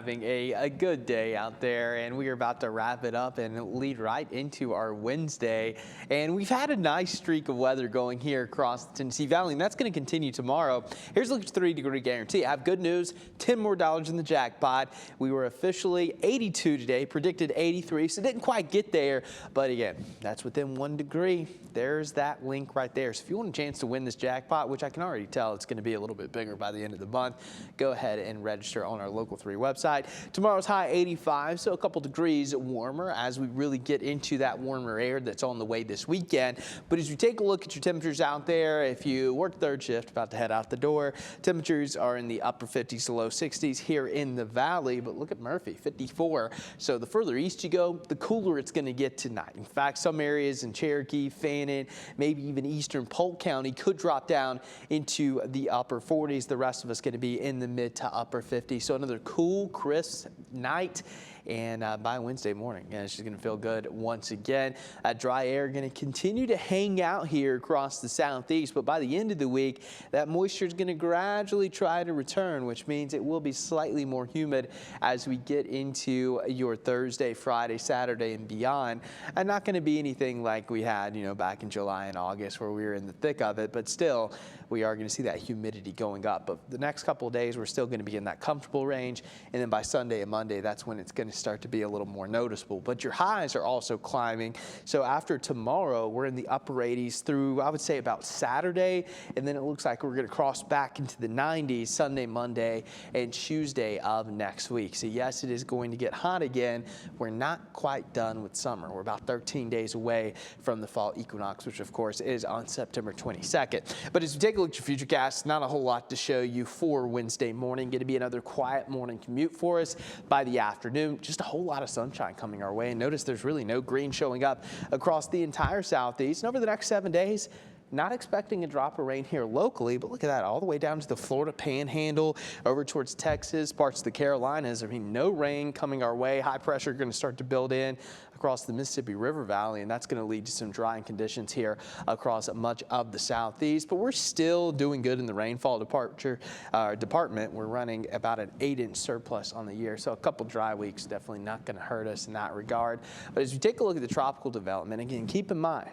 Having a good day out there, and we are about to wrap it up and lead right into our Wednesday. And we've had a nice streak of weather going here across the Tennessee Valley, and that's going to continue tomorrow. Here's a look at 3-degree guarantee. I have good news, $10 more in the jackpot. We were officially 82 today, predicted 83, so didn't quite get there. But again, that's within 1 degree. There's that link right there. So if you want a chance to win this jackpot, which I can already tell it's going to be a little bit bigger by the end of the month, go ahead and register on our Local 3 website. Tomorrow's high 85, so a couple degrees warmer as we really get into that warmer air that's on the way this weekend. But as you take a look at your temperatures out there, if you work third shift, about to head out the door, temperatures are in the upper 50s to low 60s here in the valley. But look at Murphy, 54. So the further east you go, the cooler it's going to get tonight. In fact, some areas in Cherokee, Fannin, maybe even eastern Polk County could drop down into the upper 40s. The rest of us going to be in the mid to upper 50s. So another cool, crisp night, and by Wednesday morning, it's just going to feel good once again. Dry air going to continue to hang out here across the southeast, but by the end of the week, that moisture is going to gradually try to return, which means it will be slightly more humid as we get into your Thursday, Friday, Saturday, and beyond. And not going to be anything like we had, back in July and August where we were in the thick of it, but still, we are going to see that humidity going up. But the next couple of days, we're still going to be in that comfortable range, and then by Sunday and Monday, that's when it's going to start to be a little more noticeable. But your highs are also climbing. So after tomorrow, we're in the upper 80s through, I would say, about Saturday, and then it looks like we're going to cross back into the 90s Sunday, Monday, and Tuesday of next week. So yes, it is going to get hot again. We're not quite done with summer. We're about 13 days away from the fall equinox, which of course is on September 22nd. But as we take a look at your futurecast, not a whole lot to show you for Wednesday morning. Going to be another quiet morning commute for us. By the afternoon, just a whole lot of sunshine coming our way. And notice there's really no green showing up across the entire southeast. And over the next 7 days, not expecting a drop of rain here locally, but look at that, all the way down to the Florida Panhandle, over towards Texas, parts of the Carolinas. I mean, no rain coming our way. High pressure going to start to build in across the Mississippi River Valley, and that's going to lead to some drying conditions here across much of the southeast. But we're still doing good in the rainfall department. We're running about an 8-inch surplus on the year, so a couple dry weeks definitely not going to hurt us in that regard. But as you take a look at the tropical development, again, keep in mind,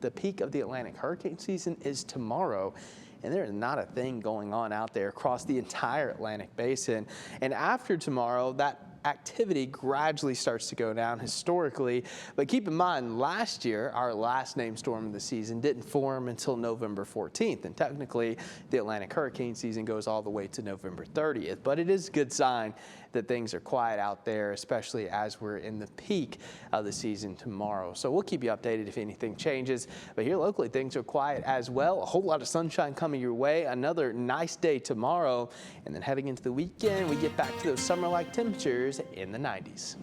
the peak of the Atlantic hurricane season is tomorrow, and there is not a thing going on out there across the entire Atlantic basin. And after tomorrow, that activity gradually starts to go down historically. But keep in mind, last year, our last named storm of the season didn't form until November 14th. And technically, the Atlantic hurricane season goes all the way to November 30th. But it is a good sign that things are quiet out there, especially as we're in the peak of the season tomorrow. So we'll keep you updated if anything changes. But here locally, things are quiet as well. A whole lot of sunshine coming your way. Another nice day tomorrow. And then heading into the weekend, we get back to those summer-like temperatures in the 90s.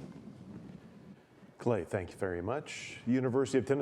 Clay, thank you very much. University of Tennessee.